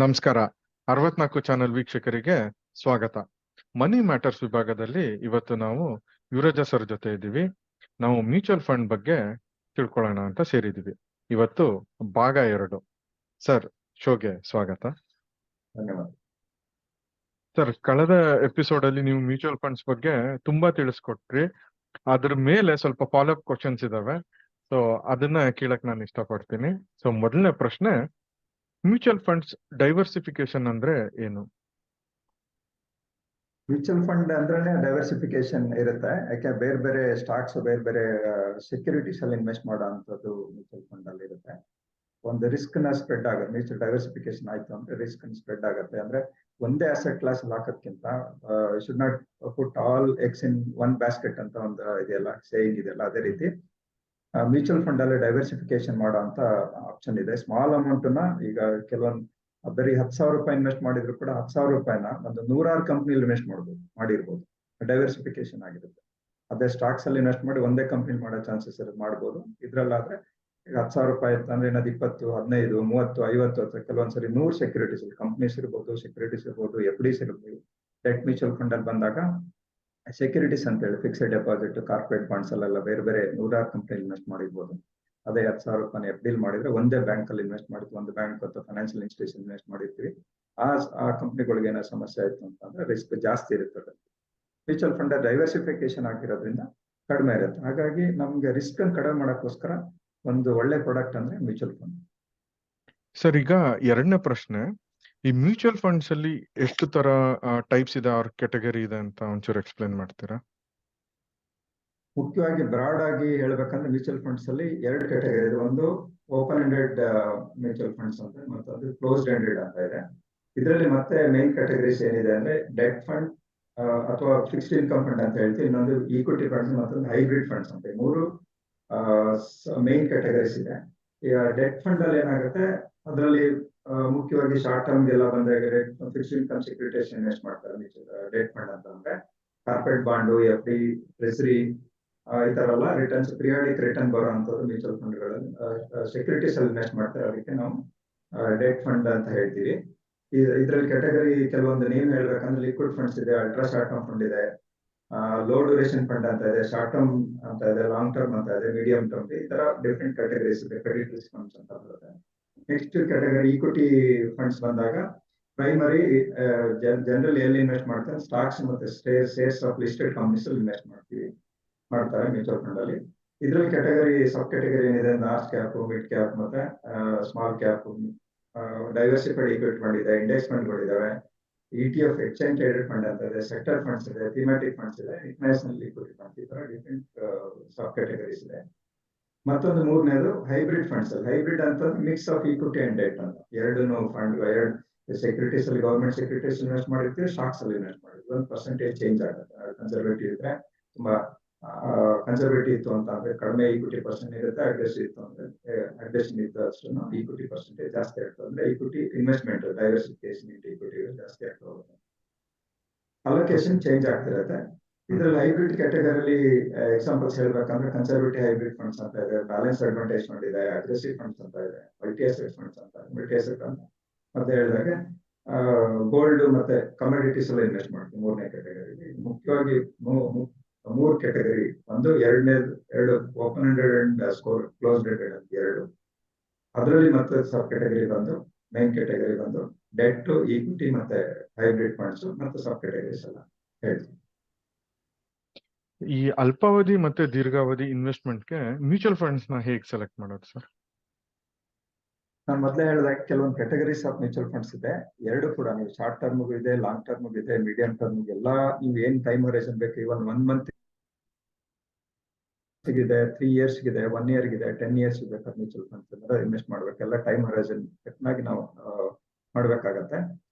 ನಮಸ್ಕಾರ. 64 ಚಾನೆಲ್ ವೀಕ್ಷಕರಿಗೆ ಸ್ವಾಗತ. ಮನಿ ಮ್ಯಾಟರ್ಸ್ ವಿಭಾಗದಲ್ಲಿ ಇವತ್ತು ನಾವು ಯುವರಾಜ ಸರ್ ಜೊತೆ ಇದ್ದೀವಿ. ನಾವು ಮ್ಯೂಚುವಲ್ ಫಂಡ್ ಬಗ್ಗೆ ತಿಳ್ಕೊಳ್ಳೋಣ ಅಂತ ಸೇರಿದ್ದೀವಿ. ಇವತ್ತು ಭಾಗ 2. ಸರ್, ಶೋಗೆ ಸ್ವಾಗತ. ಧನ್ಯವಾದ. ಸರ್, ಕಳೆದ ಎಪಿಸೋಡ್ ಅಲ್ಲಿ ನೀವು ಮ್ಯೂಚುವಲ್ ಫಂಡ್ಸ್ ಬಗ್ಗೆ ತುಂಬಾ ತಿಳಿಸ್ಕೊಟ್ರಿ. ಅದ್ರ ಮೇಲೆ ಸ್ವಲ್ಪ ಫಾಲೋ ಅಪ್ ಕ್ವಶನ್ಸ್ ಇದಾವೆ. ಸೊ ಅದನ್ನ ಕೇಳಕ್ ನಾನು ಇಷ್ಟಪಡ್ತೀನಿ. ಸೊ ಮೊದಲನೇ ಪ್ರಶ್ನೆ, ಮ್ಯೂಚುವಲ್ ಫಂಡ್ಸ್ ಡೈವರ್ಸಿಫಿಕೇಶನ್ ಅಂದ್ರೆ ಏನು? ಮ್ಯೂಚುವಲ್ ಫಂಡ್ ಅಂದ್ರೆ ಡೈವರ್ಸಿಫಿಕೇಶನ್ ಇರುತ್ತೆ. ಯಾಕೆ ಬೇರೆ ಬೇರೆ ಸ್ಟಾಕ್ಸ್, ಬೇರೆ ಬೇರೆ ಸೆಕ್ಯೂರಿಟೀಸ್ ಅಲ್ಲಿ ಇನ್ವೆಸ್ಟ್ ಮಾಡೋ ಅಂಥದ್ದು ಮ್ಯೂಚುವಲ್ ಫಂಡ್ ಅಲ್ಲಿ ಇರುತ್ತೆ. ಒಂದು ರಿಸ್ಕ್ ನ ಸ್ಪ್ರೆಡ್ ಆಗುತ್ತೆ. ಮ್ಯೂಚುವಲ್ ಡೈವರ್ಸಿಫಿಕೇಶನ್ ಆಯ್ತು ಅಂದ್ರೆ ರಿಸ್ಕ್ ಸ್ಪ್ರೆಡ್ ಆಗುತ್ತೆ. ಅಂದ್ರೆ ಒಂದೇ ಅಸೆಟ್ ಕ್ಲಾಸ್ ಹಾಕೋದ್ಕಿಂತ should not put all eggs in one basket ಅಂತ ಒಂದು ಇದೆಯಲ್ಲ, ಸೇಯಿಂಗ್ ಇದೆಯಲ್ಲ, ಅದೇ ರೀತಿ ಮ್ಯೂಚುವಲ್ ಫಂಡ್ ಅಲ್ಲಿ ಡೈವರ್ಸಿಫಿಕೇಶನ್ ಮಾಡೋ ಅಂತ ಆಪ್ಷನ್ ಇದೆ. ಸ್ಮಾಲ್ ಅಮೌಂಟ್ ನ ಈಗ ಕೆಲವೊಂದು ಬರೀ 10,000 ರೂಪಾಯಿ ಇನ್ವೆಸ್ಟ್ ಮಾಡಿದ್ರು ಕೂಡ 10,000 ರೂಪಾಯಿನ ಒಂದು 100 ಕಂಪ್ನಿ ಇನ್ವೆಸ್ಟ್ ಮಾಡಿರ್ಬೋದು. ಡೈವರ್ಸಿಫಿಕೇಶನ್ ಆಗಿರುತ್ತೆ. ಅದೇ ಸ್ಟಾಕ್ಸ್ ಅಲ್ಲಿ ಇನ್ವೆಸ್ಟ್ ಮಾಡಿ ಒಂದೇ ಕಂಪ್ನಿ ಮಾಡೋ ಚಾನ್ಸಸ್ ಮಾಡ್ಬೋದು. ಇದ್ರಲ್ಲಾದ್ರೆ ಈಗ 10,000 ರೂಪಾಯಿ ಅಂದ್ರೆ ಏನಾದ್ರು 20, 15, 30, 50 ಅಥವಾ ಕೆಲವೊಂದ್ಸರಿ 100 ಸೆಕ್ಯೂರಿಟೀಸ್ ಕಂಪ್ನೀಸ್ ಇರ್ಬೋದು, ಸೆಕ್ಯೂರಿಟೀಸ್ ಇರ್ಬೋದು, FDs ಇರ್ಬೋದು. ಡೆಟ್ ಮ್ಯೂಚುವಲ್ ಫಂಡ್ ಅಲ್ಲಿ ಬಂದಾಗ ಸೆಕ್ಯೂರಿಟೀಸ್ ಅಂತ ಹೇಳಿ ಫಿಕ್ಸ್ಡ್ ಡೆಪಾಸಿಟ್, ಕಾರ್ಪೊರೇಟ್ ಬಾಂಡ್ಸ್ ಅಲ್ಲೆಲ್ಲ ಬೇರೆ ಬೇರೆ 100 ಕಂಪ್ನಿ ಇನ್ವೆಸ್ಟ್ ಮಾಡಿರ್ಬೋದು. ಅದೇ 10,000 ರೂಪಾಯಿ FD ಮಾಡಿದ್ರೆ ಒಂದೇ ಬ್ಯಾಂಕ್ ಅಲ್ಲಿ ಇನ್ವೆಸ್ಟ್ ಮಾಡಿದ್ವಿ, ಒಂದು ಬ್ಯಾಂಕ್ ಅಥವಾ ಫೈನಾನ್ಷಿಯಲ್ ಇನ್ಸ್ಟಿಟ್ಯೂಷನ್ ಇನ್ವೆಸ್ಟ್ ಮಾಡಿರ್ತೀವಿ. ಆ ಕಂಪ್ನಿಗಳಿಗೆ ಏನೋ ಸಮಸ್ಯೆ ಆಯ್ತು ಅಂತಂದ್ರೆ ರಿಸ್ಕ್ ಜಾಸ್ತಿ ಇರುತ್ತದೆ. ಮ್ಯೂಚುವಲ್ ಫಂಡ್ ಡೈವರ್ಸಿಫಿಕೇಶನ್ ಆಗಿರೋದ್ರಿಂದ ಕಡಿಮೆ ಇರುತ್ತೆ. ಹಾಗಾಗಿ ನಮ್ಗೆ ರಿಸ್ಕ್ ಅನ್ನು ಕಡಿಮೆ ಮಾಡೋಕ್ಕೋಸ್ಕರ ಒಂದು ಒಳ್ಳೆ ಪ್ರಾಡಕ್ಟ್ ಅಂದ್ರೆ ಮ್ಯೂಚುವಲ್ ಫಂಡ್. ಸರ್, ಈಗ ಎರಡನೇ ಪ್ರಶ್ನೆ, ಈ ಮ್ಯೂಚುವಲ್ ಫಂಡ್ಸ್ ಅಲ್ಲಿ ಎಷ್ಟು ತರ ಟೈಪ್ಸ್ ಇದೆ, ಆರ್ ಕ್ಯಾಟಗರಿ ಇದೆ ಅಂತ ಒಂಚೂರು ಎಕ್ಸ್ಪ್ಲೇನ್ ಮಾಡ್ತೀರಾ? ಮುಖ್ಯವಾಗಿ ಬ್ರಾಡ್ ಆಗಿ ಹೇಳ್ಬೇಕಂದ್ರೆ ಮ್ಯೂಚುವಲ್ ಫಂಡ್ಸ್ ಅಲ್ಲಿ 2 ಕ್ಯಾಟಗರಿ ಇದೆ. ಒಂದು ಓಪನ್ ಎಂಡೆಡ್ ಮ್ಯೂಚುವಲ್ ಫಂಡ್ಸ್ ಅಂತ, ಮತ್ತೊಂದು ಕ್ಲೋಸ್ಡ್ ಎಂಡೆಡ್ ಅಂತ ಇದೆ. ಇದರಲ್ಲಿ ಮತ್ತೆ ಮೇನ್ ಕ್ಯಾಟಗರೀಸ್ ಏನಿದೆ ಅಂದ್ರೆ ಡೆಟ್ ಫಂಡ್ ಅಥವಾ ಫಿಕ್ಸ್ಡ್ ಇನ್ಕಮ್ ಫಂಡ್ ಅಂತ ಹೇಳ್ತೀವಿ. ಇನ್ನೊಂದು ಈಕ್ವಿಟಿ ಫಂಡ್ಸ್, ಮತ್ತೊಂದು ಹೈಬ್ರಿಡ್ ಫಂಡ್ಸ್ ಅಂತ, 3 ಮೇನ್ ಕ್ಯಾಟಗರೀಸ್ ಇದೆ. ಈಗ ಡೆಟ್ ಫಂಡ್ ಅಲ್ಲಿ ಏನಾಗುತ್ತೆ, ಅದರಲ್ಲಿ ಮುಖ್ಯವಾಗಿ ಶಾರ್ಟ್ ಟರ್ಮ್ ಎಲ್ಲ ಬಂದಾಗ ಫಿಕ್ಸ್ಡ್ ಇನ್ಕಮ್ ಸೆಕ್ಯೂರಿಟೀಸ್ ಇನ್ವೆಸ್ಟ್ ಮಾಡ್ತಾರೆ. ಡೆಟ್ ಫಂಡ್ ಅಂತ ಅಂದ್ರೆ ಕಾರ್ಪೊರೇಟ್ ಬಾಂಡು, FD, ಟ್ರೆಸರಿ, ಈ ತರ ಎಲ್ಲ ರಿಟರ್ನ್ಸ್, ಪಿರಿಯಾಡಿಕ್ ರಿಟರ್ನ್ ಬರುವಂತದ್ದು ಮ್ಯೂಚುವಲ್ ಫಂಡ್ಗಳಲ್ಲಿ ಸೆಕ್ಯೂರಿಟೀಸ್ ಅಲ್ಲಿ ಇನ್ವೆಸ್ಟ್ ಮಾಡ್ತಾರೆ. ಅದಕ್ಕೆ ನಾವು ಡೆಟ್ ಫಂಡ್ ಅಂತ ಹೇಳ್ತೀವಿ. ಇದರಲ್ಲಿ ಕ್ಯಾಟಗರಿ ಕೆಲವೊಂದು ನೇಮ್ ಹೇಳ್ಬೇಕಂದ್ರೆ ಲಿಕ್ವಿಡ್ ಫಂಡ್ಸ್ ಇದೆ, ಅಲ್ಟ್ರಾ ಶಾರ್ಟ್ ಟರ್ಮ್ ಫಂಡ್ ಇದೆ, ಲೋ ಡ್ಯೂರೇಷನ್ ಫಂಡ್ ಅಂತ ಇದೆ, ಶಾರ್ಟ್ ಟರ್ಮ್ ಅಂತ ಇದೆ, ಲಾಂಗ್ ಟರ್ಮ್ ಅಂತ ಇದೆ, ಮೀಡಿಯಂ ಟರ್ಮ್, ಈ ತರ ಡಿಫ್ರೆಂಟ್ ಕ್ಯಾಟಗರೀಸ್ ಇದೆ. ಕ್ರೆಡಿಟ್ ರಿಸ್ಕ್ ಫಂಡ್ಸ್ ಅಂತ ಬರುತ್ತೆ. ನೆಕ್ಸ್ಟ್ ಕ್ಯಾಟಗರಿ ಈಕ್ವಿಟಿ ಫಂಡ್ಸ್ ಬಂದಾಗ ಪ್ರೈಮರಿ ಜನರಲ್ ಎಲ್ಲಿ ಇನ್ವೆಸ್ಟ್ ಮಾಡ್ತಾರೆ, ಸ್ಟಾಕ್ಸ್ ಮತ್ತೆ ಶೇರ್ಸ್ ಆಫ್ ಲಿಸ್ಟೆಡ್ ಕಂಪನೀಸ್ ಅಲ್ಲಿ ಇನ್ವೆಸ್ಟ್ ಮಾಡ್ತಾರೆ ಮ್ಯೂಚುವಲ್ ಫಂಡ್ ಅಲ್ಲಿ. ಇದ್ರಲ್ಲಿ ಕ್ಯಾಟಗರಿ ಸಬ್ ಕ್ಯಾಟಗರಿ ಏನಿದೆ, ಲಾರ್ಜ್ ಕ್ಯಾಪ್, ಮಿಡ್ ಕ್ಯಾಪ್ ಮತ್ತೆ small cap, diversified equity fund ಇದೆ, ಇಂಡೆಕ್ಸ್ ಫಂಡ್ಗಳಿದಾವೆ, ETF ಎಕ್ಸ್ಚೇಂಜ್ ಟ್ರೇಡೆಡ್ ಫಂಡ್ ಅಂತ ಇದೆ, ಸೆಕ್ಟರ್ ಫಂಡ್ಸ್ ಇದೆ, ಥೀಮ್ಯಾಟಿಕ್ ಫಂಡ್ಸ್ ಇದೆ, ಇಂಟರ್ನ್ಯಾಷನಲ್ ಈಕ್ವಿಟಿ ಫಂಡ್ಸ್, ಈ ತರ ಡಿಫ್ರೆಂಟ್ ಸಬ್ ಕ್ಯಾಟಗರೀಸ್ ಇದೆ. ಮತ್ತೊಂದು ಮೂರನೇದು ಹೈಬ್ರಿಡ್ ಫಂಡ್ಸ್ ಅಲ್ಲಿ. ಹೈಬ್ರಿಡ್ ಅಂತ mix of equity and debt ಅಂತ, ಎರಡೂ ಫಂಡ್, ಸೆಕ್ಯೂರಿಟೀಸ್ ಅಲ್ಲಿ ಗವರ್ಮೆಂಟ್ ಸೆಕ್ಯೂರಿಟೀಸ್ ಇನ್ವೆಸ್ಟ್ ಮಾಡಿರ್ತೀವಿ, ಸ್ಟಾಕ್ಸ್ ಅಲ್ಲಿ ಇನ್ವೆಸ್ಟ್ ಮಾಡಿರ್ತೀವಿ. 1% ಚೇಂಜ್ ಆಗುತ್ತೆ. ಕನ್ಸರ್ವೇಟಿವ್ ಇದ್ರೆ ತುಂಬಾ ಕನ್ಸರ್ವೇಟಿವ್ ಇತ್ತು ಅಂತ ಅಂದ್ರೆ ಕಡಿಮೆ ಈಕ್ವಿಟಿ ಪರ್ಸೆಂಟ್ ಇರುತ್ತೆ, ಅಗ್ರೆಸಿವ್ ಇತ್ತು ಅಂದ್ರೆ ಅಗ್ರೆಷನ್ ಇತ್ತು ಅಷ್ಟು ಈಕ್ವಿಟಿ ಪರ್ಸೆಂಟೇಜ್ ಜಾಸ್ತಿ ಆಗ್ತದೆ. ಅಂದ್ರೆ equity investment diversification into equity ಜಾಸ್ತಿ ಆಗ್ತಾ ಹೋಗುತ್ತೆ, ಅಲೋಕೇಶನ್ ಚೇಂಜ್ ಆಗ್ತಿರುತ್ತೆ. ಇದ್ರಲ್ಲಿ ಹೈಬ್ರಿಡ್ ಕ್ಯಾಟಗರಿಲಿ ಎಕ್ಸಾಂಪಲ್ಸ್ ಹೇಳ್ಬೇಕಂದ್ರೆ ಕನ್ಸರ್ವೇಟಿವ್ ಹೈಬ್ರಿಡ್ ಫಂಡ್ಸ್ ಅಂತ ಇದೆ, ಬ್ಯಾಲೆನ್ಸ್ ಅಡ್ವಾಂಟೇಜ್ ಫಂಡ್ ಇದೆ, ಅಗ್ರೆಸಿವ್ ಫಂಡ್ಸ್ ಅಂತ ಇದೆ, ಮಲ್ಟಿ ಅಸೆಟ್ ಫಂಡ್ಸ್ ಅಂತ, ಮಲ್ಟಿ ಅಸೆಟ್ ಅಂತ ಮತ್ತೆ ಹೇಳಿದಾಗ ಗೋಲ್ಡ್ ಮತ್ತೆ ಕಮೋಡಿಟೀಸ್ ಎಲ್ಲ ಇನ್ವೆಸ್ಟ್ ಮಾಡ್ತೀವಿ. ಮೂರನೇ ಕ್ಯಾಟಗರಿ ಮುಖ್ಯವಾಗಿ 3 ಕ್ಯಾಟಗರಿ. ಒಂದು ಎರಡು open ended and closed ended ಅಂತ 2. ಅದರಲ್ಲಿ ಮತ್ತೆ ಸಬ್ ಕ್ಯಾಟಗರಿ ಬಂದು ಮೇನ್ ಕ್ಯಾಟಗರಿ ಬಂದು ಡೆಟ್, ಈಕ್ವಿಟಿ ಮತ್ತೆ ಹೈಬ್ರಿಡ್ ಫಂಡ್ಸ್ ಮತ್ತೆ ಸಬ್ ಕ್ಯಾಟಗರೀಸ್ ಎಲ್ಲ ಹೇಳ್ತೀವಿ. ಈ ಅಲ್ಪಾವಧಿ ಮತ್ತೆ ದೀರ್ಘಾವಧಿ ಇನ್ವೆಸ್ಟ್ಮೆಂಟ್ಗೆ ಮ್ಯೂಚುವಲ್ ಫಂಡ್ಸ್ ನ ಹೇಗೆ ಸೆಲೆಕ್ಟ್ ಮಾಡೋದು ಸರ್? ನಾನು ಮೊದಲೇ ಹೇಳಿದಾಗ ಕೆಲವೊಂದು ಕ್ಯಾಟಗರೀಸ್ ಆಫ್ ಮ್ಯೂಚುವಲ್ ಫಂಡ್ಸ್ ಇದೆ. 2 ಕೂಡ, ನೀವು ಶಾರ್ಟ್ ಟರ್ಮ್ ಇದೆ, ಲಾಂಗ್ ಟರ್ಮ್ ಇದೆ, ಮೀಡಿಯಂ ಟರ್ಮ್ ಎಲ್ಲ, ನೀವು ಏನ್ ಟೈಮ್ ಹೊರೈಸನ್ ಬೇಕು, ಇವನ್ 1 ಮಂತ್ ಇದೆ, 3 years ಇದೆ, 1 year ಇದೆ, 10 years ಇದೆ. ಮ್ಯೂಚುವಲ್ ಫಂಡ್ಸ್ ಅಂದ್ರೆ ಇನ್ವೆಸ್ಟ್ ಮಾಡ್ಬೇಕೆಲ್ಲ ಟೈಮ್ ಹೊರೈಸನ್ ತಕ್ಕನಾಗಿ ನಾವು ಮಾಡ್ಬೇಕಾಗತ್ತೆ.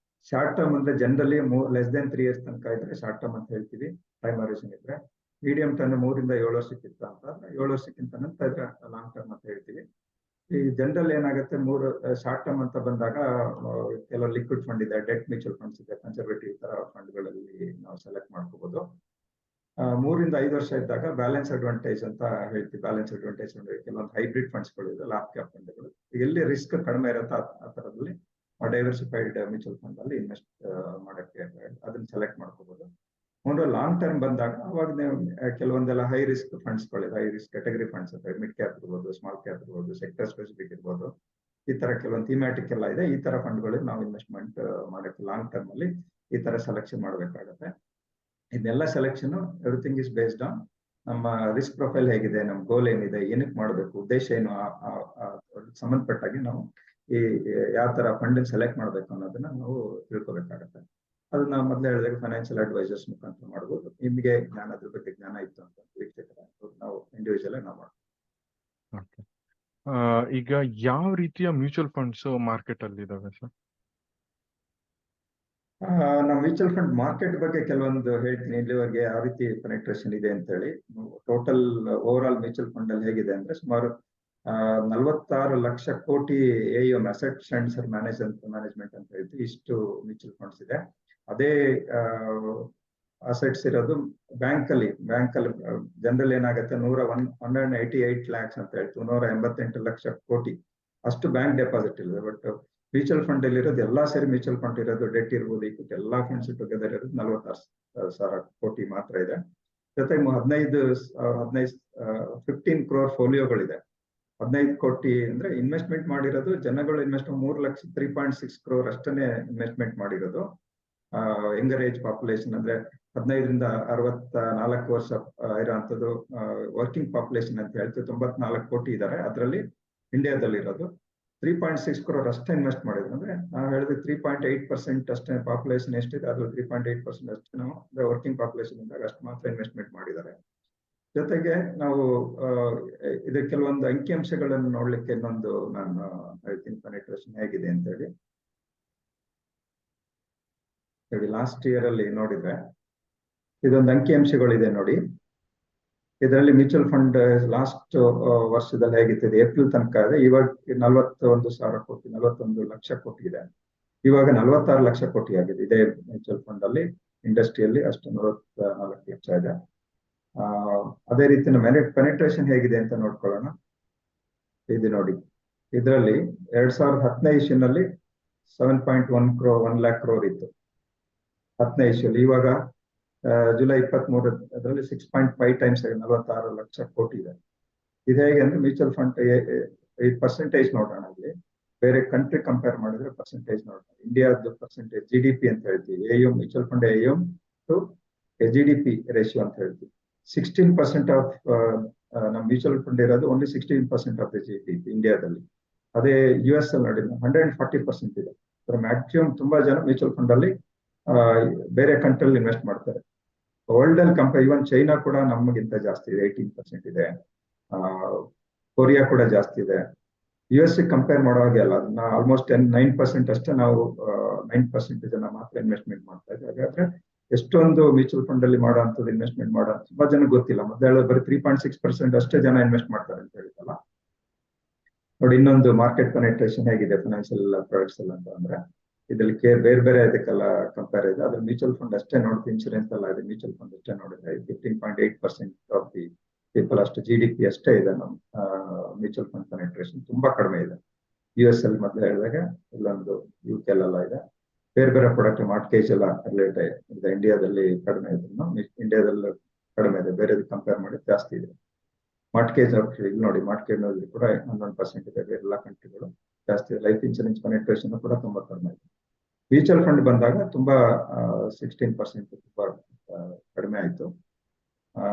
ಶಾರ್ಟ್ ಟರ್ಮ್ ಅಂದ್ರೆ ಜನರಲಿ ಲೆಸ್ ದೆನ್ 3 years ತನಕ ಇದ್ರೆ ಶಾರ್ಟ್ ಟರ್ಮ್ ಅಂತ ಹೇಳ್ತೀವಿ, ಟೈಮ್ ಹೊರೈಸನ್ ಇದ್ರೆ. ಮೀಡಿಯಂ ಟರ್ಮ್ 3 ಇಂದ 7 ವರ್ಷಕ್ಕಿಂತ ಅಂತ, 7 ವರ್ಷಕ್ಕಿಂತ ನಂತರ ಲಾಂಗ್ ಟರ್ಮ್ ಅಂತ ಹೇಳ್ತೀವಿ. ಈ ಜನರಲ್ ಏನಾಗುತ್ತೆ, 3 ಶಾರ್ಟ್ ಟರ್ಮ್ ಅಂತ ಬಂದಾಗ ಕೆಲವು ಲಿಕ್ವಿಡ್ ಫಂಡ್ ಇದೆ, ಡೆಟ್ ಮ್ಯೂಚುವಲ್ ಫಂಡ್ಸ್ ಇದೆ, ಕನ್ಸರ್ವೇಟಿವ್ ತರ ಫಂಡ್ಗಳಲ್ಲಿ ನಾವು ಸೆಲೆಕ್ಟ್ ಮಾಡ್ಕೋಬಹುದು. 3 ಇಂದ 5 ವರ್ಷ ಇದ್ದಾಗ ಬ್ಯಾಲೆನ್ಸ್ ಅಡ್ವಾಂಟೇಜ್ ಅಂತ ಹೇಳ್ತೀವಿ. ಬ್ಯಾಲೆನ್ಸ್ ಅಡ್ವಾಂಟೇಜ್ ಅಂದ್ರೆ ಕೆಲವೊಂದು ಹೈಬ್ರಿಡ್ ಫಂಡ್ಸ್ಗಳು ಇದೆ, ಲಾರ್ಜ್ ಕ್ಯಾಪ್ ಫಂಡ್ಗಳು. ಎಲ್ಲಿ ರಿಸ್ಕ್ ಕಡಿಮೆ ಇರುತ್ತೆ ಆ ತರದಲ್ಲಿ ಡೈವರ್ಸಿಫೈಡ್ ಮ್ಯೂಚುವಲ್ ಫಂಡ್ ಅಲ್ಲಿ ಇನ್ವೆಸ್ಟ್ ಮಾಡಕ್ಕೆ ಅದನ್ನ ಸೆಲೆಕ್ಟ್ ಮಾಡ್ಕೋಬಹುದು. ಒಂದು ಲಾಂಗ್ ಟರ್ಮ್ ಬಂದಾಗ ಅವಾಗ ನೀವು ಕೆಲವೊಂದೆಲ್ಲ ಹೈ ರಿಸ್ಕ್ ಫಂಡ್ಸ್ಗಳಿದೆ, ಹೈ ರಿಸ್ಕ್ ಕ್ಯಾಟಗರಿ ಫಂಡ್ಸ್ ಅಂತ ಮಿಡ್ ಕ್ಯಾಪ್ ಇರ್ಬೋದು, ಸ್ಮಾಲ್ ಕ್ಯಾಪ್ ಇರ್ಬೋದು, ಸೆಕ್ಟರ್ ಸ್ಪೆಸಿಫಿಕ್ ಇರ್ಬೋದು, ಈ ತರ ಕೆಲವೊಂದು ಥೀಮ್ಯಾಟಿಕ್ ಎಲ್ಲ ಇದೆ. ಈ ತರ ಫಂಡ್ಗಳಿಗೆ ನಾವು ಇನ್ವೆಸ್ಟ್ಮೆಂಟ್ ಮಾಡಕ್ಕೆ ಲಾಂಗ್ ಟರ್ಮ್ ಅಲ್ಲಿ ಈ ತರ ಸೆಲೆಕ್ಷನ್ ಮಾಡಬೇಕಾಗುತ್ತೆ. ಇದೆಲ್ಲ selection everything is based on ನಮ್ಮ ರಿಸ್ಕ್ ಪ್ರೊಫೈಲ್ ಹೇಗಿದೆ, ನಮ್ಮ ಗೋಲ್ ಏನಿದೆ, ಏನಕ್ಕೆ ಮಾಡಬೇಕು, ಉದ್ದೇಶ ಏನು, ಸಂಬಂಧಪಟ್ಟಾಗಿ ನಾವು ಈ ಯಾವ ತರ ಫಂಡ್ ಸೆಲೆಕ್ಟ್ ಮಾಡಬೇಕು ಅನ್ನೋದನ್ನ ನಾವು ತಿಳ್ಕೊಬೇಕಾಗತ್ತೆ. ಅದನ್ನ ಮೊದಲೇ ಹೇಳಿದಾಗ ಫೈನಾನ್ಷಿಯಲ್ ಅಡ್ವೈಸರ್ಸ್ ಮುಖಾಂತರ ಮಾಡ್ಬೋದು. ನಿಮಗೆ ಅದ್ರ ಬಗ್ಗೆ ಜ್ಞಾನ ಇತ್ತು ಅಂತ ವೀಕ್ಷಕರ ನಾವು ಇಂಡಿವಿಜುವಲ್ ನಾವು ಮಾಡ್ಬೋದು. Okay. ಈಗ ಯಾವ ರೀತಿಯ ಮ್ಯೂಚುವಲ್ ಫಂಡ್ಸ್ ಮಾರ್ಕೆಟ್ ಅಲ್ಲಿ ಇದಾವೆ ಸರ್? ನಾವು ಮ್ಯೂಚುವಲ್ ಫಂಡ್ ಮಾರ್ಕೆಟ್ ಬಗ್ಗೆ ಕೆಲವೊಂದು ಹೇಳ್ತೀನಿ, ಇಲ್ಲಿವರೆಗೆ ಯಾವ ರೀತಿ ಪೆನೆಟ್ರೇಷನ್ ಇದೆ ಅಂತ ಹೇಳಿ. Total over all mutual fund ಅಲ್ಲಿ ಹೇಗಿದೆ ಅಂದ್ರೆ ಸುಮಾರು 46 ಲಕ್ಷ ಕೋಟಿ AUM ಅಸೆಟ್ಸ್ ಅಂಡ್ ಮ್ಯಾನೇಜ್ಮೆಂಟ್ ಅಂತ ಹೇಳ್ತೀವಿ, ಇಷ್ಟು ಮ್ಯೂಚುವಲ್ ಫಂಡ್ಸ್ ಇದೆ. ಅದೇ ಅಸೆಟ್ಸ್ ಇರೋದು ಬ್ಯಾಂಕ್ ಅಲ್ಲಿ ಜನರಲ್ ಏನಾಗುತ್ತೆ 188 ಲ್ಯಾಕ್ಸ್ ಅಂತ ಹೇಳ್ತೀವಿ, 188 ಲಕ್ಷ ಕೋಟಿ ಅಷ್ಟು ಬ್ಯಾಂಕ್ ಡೆಪಾಸಿಟ್ ಇದೆ. ಬಟ್ ಮ್ಯೂಚುವಲ್ ಫಂಡ್ ಅಲ್ಲಿ ಇರೋದು ಎಲ್ಲಾ ಸೇರಿ ಮ್ಯೂಚುವಲ್ ಫಂಡ್ ಇರೋದು ಡೆಟ್ ಇರ್ಬೋದು, ಈಕ್ವಿಟಿ ಎಲ್ಲಾ ಫಂಡ್ಸ್ ಟುಗೆದರ್ ಇರೋದು 46,000 ಕೋಟಿ ಮಾತ್ರ ಇದೆ. ಜೊತೆಗೆ 15 ಕ್ರೋರ್ ಫೋಲಿಯೋಗಳಿದೆ. 15 ಕೋಟಿ ಅಂದ್ರೆ ಇನ್ವೆಸ್ಟ್ಮೆಂಟ್ ಮಾಡಿರೋದು ಜನಗಳು ಇನ್ವೆಸ್ಟ್ 3,03.6 ಕ್ರೋರ್ ಅಷ್ಟನ್ನೇ ಇನ್ವೆಸ್ಟ್ಮೆಂಟ್ ಮಾಡಿರೋದು. ಯಂಗರ್ ಏಜ್ ಪಾಪ್ಯುಲೇಷನ್ ಅಂದ್ರೆ 15ರಿಂದ 64 ವರ್ಷ ಇರೋಂಥದ್ದು ವರ್ಕಿಂಗ್ ಪಾಪ್ಯುಲೇಷನ್ ಅಂತ ಹೇಳ್ತೀವಿ, 94 ಕೋಟಿ ಇದ್ದಾರೆ. ಅದರಲ್ಲಿ ಇಂಡಿಯಾದಲ್ಲಿ ಇರೋದು 3.6 ಕ್ರೋರ್ ಅಷ್ಟೇ ಇನ್ವೆಸ್ಟ್ ಮಾಡಿದ್ರು. ಅಂದ್ರೆ ನಾವು ಹೇಳಿದ್ರೆ 3.8% ಅಷ್ಟೇ ಪಾಪ್ಯುಲೇಷನ್ ಎಷ್ಟಿದೆ ಅದ್ರಲ್ಲಿ 3.8% ಅಷ್ಟೇ ನಾವು ವರ್ಕಿಂಗ್ ಪಾಪ್ಯುಲೇಷನ್ ಇದ್ದಾಗ ಅಷ್ಟು ಮಾತ್ರ ಇನ್ವೆಸ್ಟ್ಮೆಂಟ್ ಮಾಡಿದ್ದಾರೆ. ಜೊತೆಗೆ ನಾವು ಇದು ಕೆಲವೊಂದು ಅಂಕಿಅಂಶಗಳನ್ನು ನೋಡ್ಲಿಕ್ಕೆ ಇನ್ನೊಂದು ನಾನು ಹೇಳ್ತೀನಿ ಪೆನೆಟ್ರೇಷನ್ ಹೇಗಿದೆ ಅಂತ ಹೇಳಿ. ಲಾಸ್ಟ್ ಇಯರ್ ಅಲ್ಲಿ ನೋಡಿದ್ರೆ ಇದೊಂದು ಅಂಕಿಅಂಶಗಳಿದೆ ನೋಡಿ. ಇದರಲ್ಲಿ ಮ್ಯೂಚುವಲ್ ಫಂಡ್ ಲಾಸ್ಟ್ ವರ್ಷದಲ್ಲಿ ಹೇಗಿತ್ತು, ಏಪ್ರಿಲ್ ತನಕ ಇದೆ. ಇವಾಗ 41 ಲಕ್ಷ ಕೋಟಿ ಇದೆ. ಇವಾಗ 46 ಲಕ್ಷ ಕೋಟಿ ಆಗಿದೆ. ಇದೇ ಮ್ಯೂಚುವಲ್ ಫಂಡ್ ಅಲ್ಲಿ ಇಂಡಸ್ಟ್ರಿಯಲ್ಲಿ ಅಷ್ಟು 44 ಲಕ್ಷ ಇದೆ. ಅದೇ ರೀತಿ ಪೆನೆಟ್ರೇಷನ್ ಹೇಗಿದೆ ಅಂತ ನೋಡ್ಕೊಳ್ಳೋಣ. ಇದು ನೋಡಿ, ಇದರಲ್ಲಿ 2015 7.1 ಲ್ಯಾಕ್ ಕ್ರೋರ್ ಇತ್ತು 15. ಇವಾಗ ಜುಲೈ 23 ಅದರಲ್ಲಿ 6.5 ಟೈಮ್ಸ್ 46 ಲಕ್ಷ ಕೋಟಿ ಇದೆ. ಇದು ಹೇಗೆ ಅಂದ್ರೆ ಮ್ಯೂಚುವಲ್ ಫಂಡ್ ಪರ್ಸೆಂಟೇಜ್ ನೋಡೋಣ. ಅಲ್ಲಿ ಬೇರೆ ಕಂಟ್ರಿ ಕಂಪೇರ್ ಮಾಡಿದ್ರೆ ಪರ್ಸೆಂಟೇಜ್ ನೋಡೋಣ. ಇಂಡಿಯಾದ ಪರ್ಸೆಂಟೇಜ್ GDP ಅಂತ ಹೇಳ್ತೀವಿ, AUM mutual fund AUM to GDP ratio ಅಂತ ಹೇಳ್ತೀವಿ. 16% ಆಫ್ ನಮ್ಮ ಮ್ಯೂಚುವಲ್ ಫಂಡ್ ಇರೋದು ಓನ್ಲಿ 16% ಆಫ್ ದ GDP ಇಂಡಿಯಾದಲ್ಲಿ. ಅದೇ US ಅಲ್ಲಿ ನೋಡಿದ್ರೆ 140% ಇದೆ. ಮ್ಯಾಕ್ಸಿಮಮ್ ತುಂಬಾ ಜನ ಮ್ಯೂಚುವಲ್ ಫಂಡ್ ಅಲ್ಲಿ ಬೇರೆ ಕಂಟ್ರಿಯಲ್ಲಿ ಇನ್ವೆಸ್ಟ್ ಮಾಡ್ತಾರೆ. ವರ್ಲ್ಡ್ ಅಲ್ಲಿ ಕಂಪೇರ್ ಇವನ್ ಚೈನಾ ಕೂಡ ನಮಗಿಂತ ಜಾಸ್ತಿ ಇದೆ, 18% ಇದೆ. ಕೊರಿಯಾ ಕೂಡ ಜಾಸ್ತಿ ಇದೆ. US ಕಂಪೇರ್ ಮಾಡೋ ಹಾಗೆ ಅಲ್ಲ, ಅದನ್ನ ಆಲ್ಮೋಸ್ಟ್ 9% ಅಷ್ಟೇ ನಾವು 9% ಜನ ಮಾತ್ರ ಇನ್ವೆಸ್ಟ್ಮೆಂಟ್ ಮಾಡ್ತಾ ಇದ್ದೀವಿ. ಹಾಗಾದ್ರೆ ಎಷ್ಟೊಂದು ಮ್ಯೂಚುವಲ್ ಫಂಡ್ ಅಲ್ಲಿ ಮಾಡುವಂಥದ್ದು ಇನ್ವೆಸ್ಟ್ಮೆಂಟ್ ಮಾಡೋ ತುಂಬಾ ಜನ ಗೊತ್ತಿಲ್ಲ. ಮೊದಲು ಹೇಳೋದು ಬರೀ 3.6% ಅಷ್ಟೇ ಜನ ಇನ್ವೆಸ್ಟ್ ಮಾಡ್ತಾರೆ ಅಂತ ಹೇಳಿದಲ್ಲ ನೋಡಿ. ಇನ್ನೊಂದು ಮಾರ್ಕೆಟ್ ಪೆನೆಟ್ರೇಷನ್ ಹೇಗಿದೆ ಫೈನಾನ್ಷಿಯಲ್ ಪ್ರಾಡಕ್ಟ್ಸ್ ಎಲ್ಲ ಅಂತ ಅಂದ್ರೆ ಇದರಲ್ಲಿ ಬೇರೆ ಬೇರೆ ಇದಕ್ಕೆಲ್ಲ ಕಂಪೇರ್ ಇದೆ. ಅದ್ರ ಮ್ಯೂಚುವಲ್ ಫಂಡ್ ಅಷ್ಟೇ ನೋಡಿದ್ರೆ ಇನ್ಶೂರೆನ್ಸ್ ಎಲ್ಲ ಇದೆ, ಮ್ಯೂಚುವಲ್ ಫಂಡ್ ಅಷ್ಟೇ ನೋಡಿದ್ರೆ 15.8% ಆಫ್ ದಿ ಪೀಪಲ್ ಅಷ್ಟು GDP ಅಷ್ಟೇ ಇದೆ. ನಮ್ಮ ಮ್ಯೂಚುವಲ್ ಫಂಡ್ ಪೆನೆಟ್ರೇಷನ್ ತುಂಬಾ ಕಡಿಮೆ ಇದೆ. US ಅಲ್ಲಿ ಮೊದಲು ಹೇಳಿದಾಗ ಇಲ್ಲೊಂದು UK ಅಲ್ಲೆಲ್ಲ ಇದೆ. ಬೇರೆ ಬೇರೆ ಪ್ರಾಡಕ್ಟ್ ಮಾರ್ಟ್ಗೇಜ್ ಎಲ್ಲ ರಿಲೇಟ್ ಇದೆ. ಇಂಡಿಯಾದಲ್ಲಿ ಕಡಿಮೆ ಇದ್ರು ಇಂಡಿಯಾದಲ್ಲಿ ಕಡಿಮೆ ಇದೆ, ಬೇರೆ ಕಂಪೇರ್ ಮಾಡಿ ಜಾಸ್ತಿ ಇದೆ. ಮಾರ್ಟ್ಗೇಜ್ ಇಲ್ಲಿ ನೋಡಿ, ಮಾರ್ಟ್ಗೇಜ್ ನೋಡಿದ್ರೆ ಕೂಡ 11% ಇದೆ. ಎಲ್ಲ ಕಂಟ್ರಿಗಳು ಜಾಸ್ತಿ ಇದೆ. ಲೈಫ್ ಇನ್ಶೂರೆನ್ಸ್ ಪೆನೆಟ್ರೇಷನ್ ಕೂಡ ತುಂಬಾ ಕಡಿಮೆ ಇದೆ. ಮ್ಯೂಚುವಲ್ ಫಂಡ್ ಬಂದಾಗ ತುಂಬಾ 16% ತುಂಬಾ ಕಡಿಮೆ ಆಯ್ತು.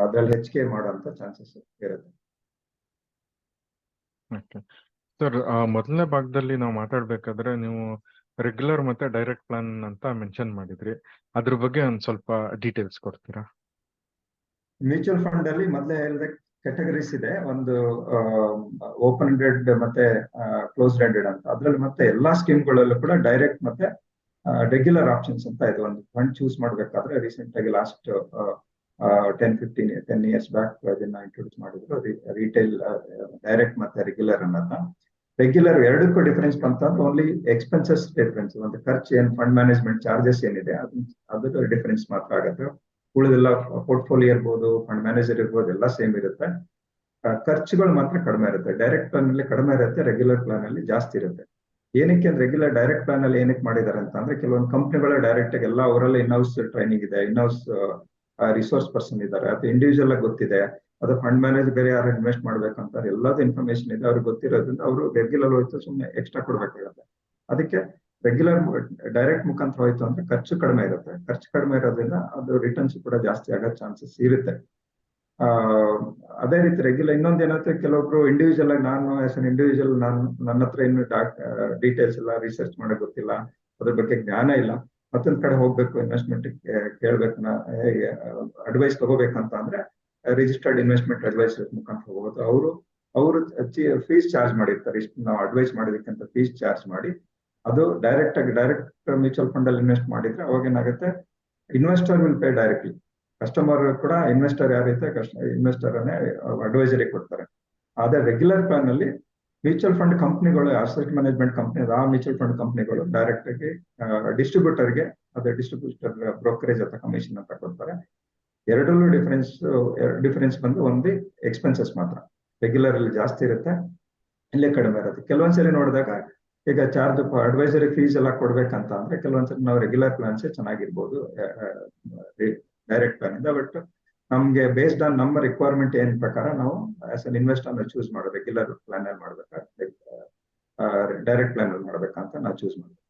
ಅದ್ರಲ್ಲಿ ಹೆಚ್ಚಿಗೆ ಮಾಡುವಂತ ಚಾನ್ಸಸ್ ಇರುತ್ತೆ. ಸರ್, ಮೊದಲನೇ ಭಾಗದಲ್ಲಿ ನಾವು ಮಾತಾಡ್ಬೇಕಾದ್ರೆ ನೀವು ರೆಗ್ಯುಲರ್ ಮತ್ತೆ ಡೈರೆಕ್ಟ್ ಪ್ಲಾನ್ ಅಂತ ಮೆನ್ಷನ್ ಮಾಡಿದ್ರಿ. ಅದ್ರ ಬಗ್ಗೆ ಒಂದ್ ಸ್ವಲ್ಪ ಡೀಟೇಲ್ಸ್ ಕೊಡ್ತೀರಾ? ಮ್ಯೂಚುವಲ್ ಫಂಡ್ ಅಲ್ಲಿ ಮೊದಲೇ ಹೇಳಿದ ಕ್ಯಾಟಗರೀಸ್ ಇದೆ. ಒಂದು ಓಪನ್ ಎಂಡೆಡ್ ಮತ್ತೆ ಕ್ಲೋಸ್ಡ್ ಎಂಡೆಡ್ ಅಂತ. ಅದ್ರಲ್ಲಿ ಮತ್ತೆ ಎಲ್ಲಾ ಸ್ಕೀಮ್ಗಳಲ್ಲೂ ಕೂಡ ಡೈರೆಕ್ಟ್ ಮತ್ತೆ ರೆಗ್ಯುಲರ್ ಆಪ್ಷನ್ಸ್ ಅಂತ ಇದೆ. ಒಂದು ಫಂಡ್ ಚೂಸ್ ಮಾಡ್ಬೇಕಾದ್ರೆ ರೀಸೆಂಟ್ ಆಗಿ ಲಾಸ್ಟ್ 10 ಇಯರ್ಸ್ ಬ್ಯಾಕ್ ಅದನ್ನ ಇಂಟ್ರೊಡ್ಯೂಸ್ ಮಾಡಿದ್ರು. ರಿಟೇಲ್ ಡೈರೆಕ್ಟ್ ಮತ್ತೆ ರೆಗ್ಯುಲರ್ ಅನ್ನೋದನ್ನ. ರೆಗ್ಯುಲರ್ ಎರಡಕ್ಕೂ ಡಿಫರೆನ್ಸ್ ಅಂತಂದ್ರೆ ಓನ್ಲಿ ಎಕ್ಸ್ಪೆನ್ಸಸ್ ಡಿಫರೆನ್ಸ್, ಒಂದು ಖರ್ಚು ಏನ್ ಫಂಡ್ ಮ್ಯಾನೇಜ್ಮೆಂಟ್ ಚಾರ್ಜಸ್ ಏನಿದೆ ಅದ್ರ ಡಿಫರೆನ್ಸ್ ಮಾತ್ರ ಆಗುತ್ತೆ. ಉಳಿದೆಲ್ಲ ಪೋರ್ಟ್ಫೋಲಿಯೋ ಇರ್ಬೋದು, ಫಂಡ್ ಮ್ಯಾನೇಜರ್ ಇರ್ಬೋದು, ಎಲ್ಲ ಸೇಮ್ ಇರುತ್ತೆ. ಖರ್ಚುಗಳು ಮಾತ್ರ ಕಡಿಮೆ ಇರುತ್ತೆ. ಡೈರೆಕ್ಟ್ ಪ್ಲಾನ್ ಅಲ್ಲಿ ಕಡಿಮೆ ಇರುತ್ತೆ, ರೆಗ್ಯುಲರ್ ಪ್ಲಾನ್ ಅಲ್ಲಿ ಜಾಸ್ತಿ ಇರುತ್ತೆ. ಏನಕ್ಕೆ ರೆಗ್ಯುಲರ್ ಡೈರೆಕ್ಟ್ ಪ್ಲಾನ್ ಅಲ್ಲಿ ಏನಕ್ಕೆ ಮಾಡಿದ್ದಾರೆ ಅಂತ ಅಂದ್ರೆ ಕೆಲವೊಂದು ಕಂಪ್ನಿಗಳು ಡೈರೆಕ್ಟ್ ಆಗಿ ಎಲ್ಲ ಅವರಲ್ಲಿ ಇನ್ಹೌಸ್ ಟ್ರೈನಿಂಗ್ ಇದೆ, ಇನ್ಹೌಸ್ ರಿಸೋರ್ಸ್ ಪರ್ಸನ್ ಇದ್ದಾರೆ, ಅಥವಾ ಇಂಡಿವಿಜುವಲ್ ಆಗಿ ಗೊತ್ತಿದೆ, ಅದು ಫಂಡ್ ಮ್ಯಾನೇಜ್ ಬೇರೆ ಯಾರು ಇನ್ವೆಸ್ಟ್ ಮಾಡ್ಬೇಕಂತ ಎಲ್ಲದೂ ಇನ್ಫಾರ್ಮೇಶನ್ ಇದೆ, ಅವ್ರಿಗೆ ಗೊತ್ತಿರೋದ್ರಿಂದ ಅವರು ರೆಗ್ಯುಲರ್ ಹೋಯ್ತು ಸುಮ್ಮನೆ ಎಕ್ಸ್ಟ್ರಾ ಕೊಡ್ಬೇಕಾಗುತ್ತೆ. ಅದಕ್ಕೆ ರೆಗ್ಯುಲರ್ ಡೈರೆಕ್ಟ್ ಮುಖಾಂತರ ಹೋಯ್ತು ಅಂದ್ರೆ ಖರ್ಚು ಕಡಿಮೆ ಇರುತ್ತೆ, ಖರ್ಚು ಕಡಿಮೆ ಇರೋದ್ರಿಂದ ಅದು ರಿಟರ್ನ್ಸ್ ಕೂಡ ಜಾಸ್ತಿ ಆಗೋ ಚಾನ್ಸಸ್ ಇರುತ್ತೆ. ಅದೇ ರೀತಿ ರೆಗ್ಯುಲರ್ ಇನ್ನೊಂದು ಏನಂದ್ರೆ ಕೆಲವೊಬ್ರು ಇಂಡಿವಿಜುವಲ್ ಆಗಿ ನಾನು ಆಸ್ ಅನ್ ಇಂಡಿವಿಜುವಲ್ ನನ್ನ ಹತ್ರ ಇನ್ನು ಡೀಟೇಲ್ಸ್ ಎಲ್ಲ ರಿಸರ್ಚ್ ಮಾಡಕ್ ಗೊತ್ತಿಲ್ಲ, ಅದ್ರ ಬಗ್ಗೆ ಜ್ಞಾನ ಇಲ್ಲ, ಮತ್ತೊಂದ್ ಕಡೆ ಹೋಗ್ಬೇಕು ಇನ್ವೆಸ್ಟ್ಮೆಂಟ್ ಕೇಳ್ಬೇಕು, ಅಡ್ವೈಸ್ ತಗೋಬೇಕಂತ ಅಂದ್ರೆ ರಿಜಿಸ್ಟರ್ಡ್ ಇನ್ವೆಸ್ಟ್ಮೆಂಟ್ ಅಡ್ವೈಸರ್ ಮುಖಾಂತರ ಹೋಗೋದು. ಅವರು ಫೀಸ್ ಚಾರ್ಜ್ ಮಾಡಿರ್ತಾರೆ, ಇಷ್ಟು ನಾವು ಅಡ್ವೈಸ್ ಮಾಡೋದಕ್ಕಂತ ಫೀಸ್ ಚಾರ್ಜ್ ಮಾಡಿ, ಅದು ಡೈರೆಕ್ಟ್ ಮ್ಯೂಚುವಲ್ ಫಂಡ್ ಅಲ್ಲಿ ಇನ್ವೆಸ್ಟ್ ಮಾಡಿದ್ರೆ ಅವಾಗ ಏನಾಗುತ್ತೆ, investor will pay directly, customer ಕೂಡ ಇನ್ವೆಸ್ಟರ್ ಯಾರೈತೆ ಇನ್ವೆಸ್ಟರ್ ಅನ್ನೇ ಅಡ್ವೈಸರಿ ಕೊಡ್ತಾರೆ. ಆದ್ರೆ ರೆಗ್ಯುಲರ್ ಪ್ಲಾನ್ ಅಲ್ಲಿ ಮ್ಯೂಚುವಲ್ ಫಂಡ್ ಕಂಪ್ನಿಗಳು, ಅಸೆಟ್ ಮ್ಯಾನೇಜ್ಮೆಂಟ್ ಕಂಪ್ನಿ, ಆ ಮ್ಯೂಚುವಲ್ ಫಂಡ್ ಕಂಪ್ನಿಗಳು ಡೈರೆಕ್ಟ್ ಆಗಿ ಡಿಸ್ಟ್ರಿಬ್ಯೂಟರ್ಗೆ ಅದೇ ಡಿಸ್ಟ್ರಿಬ್ಯೂಟರ್ ಬ್ರೋಕರೇಜ್ ಅಥವಾ ಕಮಿಷನ್ ಅಂತ ಕೊಡ್ತಾರೆ. ಎರಡರಲ್ಲೂ ಡಿಫರೆನ್ಸ್ ಬಂದು ಒಂದು ಎಕ್ಸ್ಪೆನ್ಸಸ್ ಮಾತ್ರ ರೆಗ್ಯುಲರ್ ಅಲ್ಲಿ ಜಾಸ್ತಿ ಇರುತ್ತೆ, ಇಲ್ಲೇ ಕಡಿಮೆ ಇರುತ್ತೆ. ಕೆಲವೊಂದ್ಸರಿ ನೋಡಿದಾಗ ಈಗ ಚಾರ್ಜ್ ಅಡ್ವೈಸರಿ ಫೀಸ್ ಎಲ್ಲ ಕೊಡ್ಬೇಕಂತ ಅಂದ್ರೆ ಕೆಲವೊಂದ್ಸರಿ ನಾವು ರೆಗ್ಯುಲರ್ ಪ್ಲಾನ್ಸ್ ಚೆನ್ನಾಗಿರ್ಬೋದು ಡೈರೆಕ್ಟ್ ಪ್ಲಾನ್ ಇಂದ. ಬಟ್ ನಮ್ಗೆ ಬೇಸ್ಡ್ ಆನ್ ನಮ್ಮ ರಿಕ್ವೈರ್ಮೆಂಟ್ ಏನ್ ಪ್ರಕಾರ ನಾವು ಆಸ್ ಅನ್ ಇನ್ವೆಸ್ಟರ್ ಚೂಸ್ ಮಾಡೋದು, ರೆಗ್ಯುಲರ್ ಪ್ಲಾನ್ ಅಲ್ಲಿ ಮಾಡ್ಬೇಕಾ ಡೈರೆಕ್ಟ್ ಪ್ಲಾನ್ ಅಲ್ಲಿ ಮಾಡ್ಬೇಕಂತ ನಾವು ಚೂಸ್ ಮಾಡ್ಬೇಕು.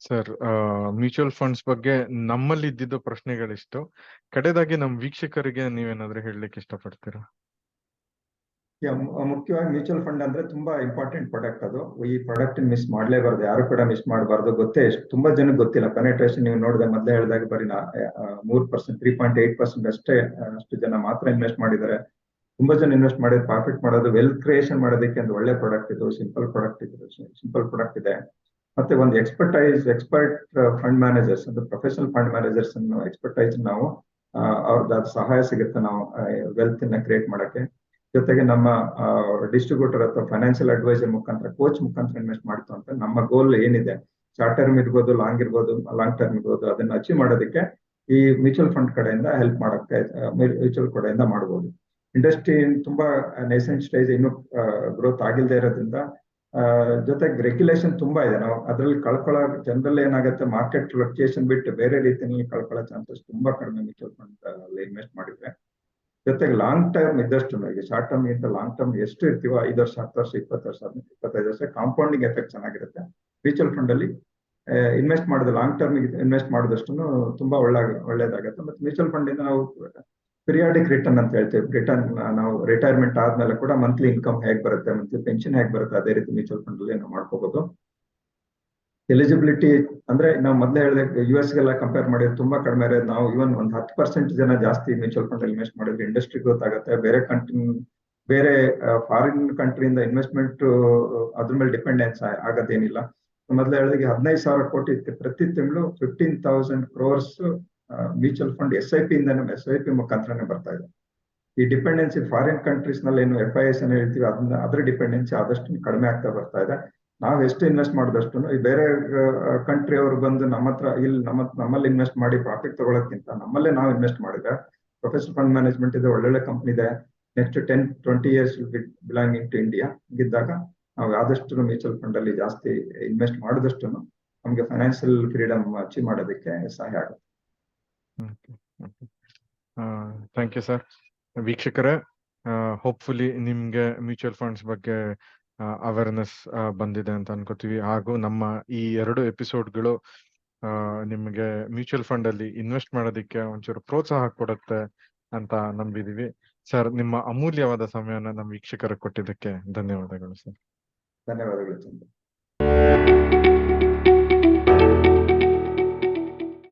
ಸರ್, ಮ್ಯೂಚುವಲ್ ಫಂಡ್ಸ್ ಬಗ್ಗೆ ನಮ್ಮಲ್ಲಿ ಇದ್ದಿದ್ದು ಪ್ರಶ್ನೆಗಳಿಷ್ಟು. ಕಡೆದಾಗಿ ನಮ್ ವೀಕ್ಷಕರಿಗೆ ನೀವೇನಾದ್ರೂ ಹೇಳಲಿಕ್ಕೆ ಇಷ್ಟಪಡ್ತೀರಾ? ಮುಖ್ಯವಾಗಿ ಮ್ಯೂಚುವಲ್ ಫಂಡ್ ಅಂದ್ರೆ ತುಂಬಾ ಇಂಪಾರ್ಟೆಂಟ್ ಪ್ರಾಡಕ್ಟ್. ಅದು ಈ ಪ್ರಾಡಕ್ಟ್ ಮಿಸ್ ಮಾಡ್ಲೇಬಾರ್ದು, ಯಾರು ಕೂಡ ಮಿಸ್ ಮಾಡಬಾರ್ದು. ಗೊತ್ತೇ ತುಂಬಾ ಜನಕ್ಕೆ ಗೊತ್ತಿಲ್ಲ. ಪೆನೆಟ್ರೇಷನ್ ನೀವು ನೋಡಿದೆ ಮೊದಲೇ ಹೇಳಿದಾಗ ಬರೀ 3%, 3.8% ಅಷ್ಟು ಜನ ಮಾತ್ರ ಇನ್ವೆಸ್ಟ್ ಮಾಡಿದ್ದಾರೆ. ತುಂಬಾ ಜನ ಇನ್ವೆಸ್ಟ್ ಮಾಡಿದ್ರೆ ಪ್ರಾಫಿಟ್ ಮಾಡೋದು, ವೆಲ್ತ್ ಕ್ರಿಯೇಷನ್ ಮಾಡೋದಕ್ಕೆ ಒಂದು ಒಳ್ಳೆ ಪ್ರಾಡಕ್ಟ್ ಇದು, ಸಿಂಪಲ್ ಪ್ರಾಡಕ್ಟ್ ಇದೆ. ಮತ್ತೆ ಒಂದು ಎಕ್ಸ್ಪರ್ಟ್ ಫಂಡ್ ಮ್ಯಾನೇಜರ್ಸ್ ಅಂದ್ರೆ ಪ್ರೊಫೆಷನಲ್ ಫಂಡ್ ಮ್ಯಾನೇಜರ್ಸ್ ಎಕ್ಸ್ಪರ್ಟೈಸ್ ನಾವು ಅವ್ರದ್ದು ಸಹಾಯ ಸಿಗುತ್ತೆ ನಾವು ವೆಲ್ತ್ ನ ಕ್ರಿಯೇಟ್ ಮಾಡಕ್ಕೆ. ಜೊತೆಗೆ ನಮ್ಮ ಡಿಸ್ಟ್ರಿಬ್ಯೂಟರ್ ಅಥವಾ ಫೈನಾನ್ಷಿಯಲ್ ಅಡ್ವೈಸರ್ ಮುಖಾಂತರ, ಕೋಚ್ ಮುಖಾಂತರ ಇನ್ವೆಸ್ಟ್ ಮಾಡ್ತು ಅಂತ ನಮ್ಮ ಗೋಲ್ ಏನಿದೆ, ಶಾರ್ಟ್ ಟರ್ಮ್ ಇರ್ಬೋದು, ಲಾಂಗ್ ಟರ್ಮ್ ಇರ್ಬೋದು, ಅದನ್ನ ಅಚೀವ್ ಮಾಡೋದಕ್ಕೆ ಈ ಮ್ಯೂಚುವಲ್ ಫಂಡ್ ಕಡೆಯಿಂದ ಹೆಲ್ಪ್ ಮಾಡಕ್ಕೆ ಮ್ಯೂಚುವಲ್ ಕಡೆಯಿಂದ ಮಾಡಬಹುದು. ಇಂಡಸ್ಟ್ರಿ ತುಂಬಾ ನೇಸೆಂಟ್ ಸ್ಟೇಜ್ ಇನ್ನೂ ಗ್ರೋತ್ ಆಗಿಲ್ಲದೆ ಇರೋದ್ರಿಂದ, ಜೊತೆಗೆ ರೆಗ್ಯುಲೇಷನ್ ತುಂಬಾ ಇದೆ. ನಾವು ಅದ್ರಲ್ಲಿ ಜನರಲ್ ಏನಾಗುತ್ತೆ, ಮಾರ್ಕೆಟ್ ಫ್ಲಕ್ಚುಯೇಷನ್ ಬಿಟ್ಟು ಬೇರೆ ರೀತಿಯಲ್ಲಿ ಕಳ್ಕೊಳ್ಳೋ ಚಾನ್ಸಸ್ ತುಂಬಾ ಕಡಿಮೆ ಮ್ಯೂಚುವಲ್ ಫಂಡ್ ಅಲ್ಲಿ ಇನ್ವೆಸ್ಟ್ ಮಾಡಿದ್ರೆ. ಜೊತೆಗೆ ಲಾಂಗ್ ಟರ್ಮ್ ಇದ್ದಷ್ಟು, ಈಗ ಶಾರ್ಟ್ ಟರ್ಮ್ ಗಿಂತ ಲಾಂಗ್ ಟರ್ಮ್ ಎಷ್ಟು ಇರ್ತೀವೋ, 5 ವರ್ಷ, 10 ವರ್ಷ, 20 ವರ್ಷ, 25 ವರ್ಷ ಕಾಂಪೌಂಡಿಂಗ್ ಎಫೆಕ್ಟ್ ಚೆನ್ನಾಗಿರುತ್ತೆ. ಮ್ಯೂಚುವಲ್ ಫಂಡ್ ಅಲ್ಲಿ ಇನ್ವೆಸ್ಟ್ ಮಾಡೋದು ಲಾಂಗ್ ಟರ್ಮ್ ಇನ್ವೆಸ್ಟ್ ಮಾಡಿದಷ್ಟು ತುಂಬಾ ಒಳ್ಳೇದಾಗುತ್ತೆ. ಮತ್ತೆ ಮ್ಯೂಚುವಲ್ ಫಂಡ್ ಇಂದ ನಾವು ಪಿರಿಯಾಡಿಕ್ ರಿಟರ್ನ್ ಅಂತ ಹೇಳ್ತೀವಿ. ರಿಟರ್ನ್ ನಾವು ರಿಟೈರ್ಮೆಂಟ್ ಆದ್ಮೇಲೆ ಕೂಡ ಮಂತ್ಲಿ ಇನ್ಕಮ್ ಹೇಗೆ ಬರುತ್ತೆ, ಮಂತ್ಲಿ ಪೆನ್ಷನ್ ಹೇಗೆ ಬರುತ್ತೆ, ಅದೇ ರೀತಿ ಮ್ಯೂಚುವಲ್ ಫಂಡ್ ಅಲ್ಲಿ ನಾವು ಮಾಡ್ಕೋಬಹುದು. ಎಲಿಜಿಬಿಲಿಟಿ ಅಂದ್ರೆ ನಾವು ಮೊದಲೇ ಹೇಳಿದೆ, US ಗೆಲ್ಲ ಕಂಪೇರ್ ಮಾಡಿದ್ರೆ ತುಂಬಾ ಕಡಿಮೆ ಇರೋದು. ನಾವು ಇವನ್ ಒಂದು 10% ಜನ ಜಾಸ್ತಿ ಮ್ಯೂಚುವಲ್ ಫಂಡ್ ಅಲ್ಲಿ ಇನ್ವೆಸ್ಟ್ ಮಾಡಿದ್ರೆ ಇಂಡಸ್ಟ್ರಿ ಗ್ರೋತ್ ಆಗುತ್ತೆ. ಬೇರೆ ಫಾರಿನ್ ಕಂಟ್ರಿಯಿಂದ ಇನ್ವೆಸ್ಟ್ಮೆಂಟ್ ಅದ್ರ ಮೇಲೆ ಡಿಪೆಂಡೆನ್ಸ್ ಆಗೋದೇನಿಲ್ಲ. ಮೊದಲೇ ಹೇಳಿದಾಗ 15,000 ಕೋಟಿ ಪ್ರತಿ ತಿಂಗಳು 15,000 crores mutual fund SIP SIP ಮುಖಾಂತರನೇ ಬರ್ತಾ ಇದೆ. ಈ ಡಿಪೆಂಡೆನ್ಸಿ ಫಾರಿನ್ ಕಂಟ್ರೀಸ್ ನಲ್ಲಿ ಏನು FIS ಅನ್ನು ಹೇಳ್ತೀವಿ, ಅದ್ರ ಡಿಪೆಂಡೆನ್ಸಿ ಆದಷ್ಟು ಕಡಿಮೆ ಆಗ್ತಾ ಬರ್ತಾ ಇದೆ. ನಾವು ಎಷ್ಟು ಇನ್ವೆಸ್ಟ್ ಮಾಡಿದಷ್ಟು ಈ ಬೇರೆ ಕಂಟ್ರಿ ಅವರು ಬಂದು ನಮ್ಮ ಹತ್ರ ಇಲ್ಲಿ ನಮ್ಮಲ್ಲಿ ಇನ್ವೆಸ್ಟ್ ಮಾಡಿ ಪ್ರಾಫಿಟ್ ತಗೊಳ್ಳೋಕ್ಕಿಂತ ನಮ್ಮಲ್ಲೇ ನಾವು ಇನ್ವೆಸ್ಟ್ ಮಾಡಿದ್ರೆ, ಪ್ರೊಫೆಷನಲ್ ಫಂಡ್ ಮ್ಯಾನೇಜ್ಮೆಂಟ್ ಇದೆ, ಒಳ್ಳೊಳ್ಳೆ ಕಂಪ್ನಿ ಇದೆ, next 10-20 years belonging to India ಇದ್ದಾಗ ನಾವು ಆದಷ್ಟು ಮ್ಯೂಚುವಲ್ ಫಂಡ್ ಅಲ್ಲಿ ಜಾಸ್ತಿ ಇನ್ವೆಸ್ಟ್ ಮಾಡಿದಷ್ಟು ನಮ್ಗೆ ಫೈನಾನ್ಷಿಯಲ್ ಫ್ರೀಡಮ್ ಅಚೀವ್ ಮಾಡೋದಕ್ಕೆ ಸಹಾಯ ಆಗುತ್ತೆ. Thank you sir. ವೀಕ್ಷಕರೇ, ಹೋಪ್ಫುಲಿ ನಿಮ್ಗೆ ಮ್ಯೂಚುವಲ್ ಫಂಡ್ಸ್ ಬಗ್ಗೆ ಅವೇರ್ನೆಸ್ ಬಂದಿದೆ ಅಂತ ಅನ್ಕೋತೀವಿ. ಹಾಗೂ ನಮ್ಮ ಈ 2 ಎಪಿಸೋಡ್ಗಳು ನಿಮ್ಗೆ ಮ್ಯೂಚುವಲ್ ಫಂಡ್ ಅಲ್ಲಿ ಇನ್ವೆಸ್ಟ್ ಮಾಡೋದಕ್ಕೆ ಒಂಚೂರು ಪ್ರೋತ್ಸಾಹ ಕೊಡುತ್ತೆ ಅಂತ ನಂಬಿದೀವಿ. ಸರ್, ನಿಮ್ಮ ಅಮೂಲ್ಯವಾದ ಸಮಯನ ನಮ್ಮ ವೀಕ್ಷಕರಿಗೆ ಕೊಟ್ಟಿದ್ದಕ್ಕೆ ಧನ್ಯವಾದಗಳು ಸರ್. ಧನ್ಯವಾದಗಳು ಚಂದ್ರ.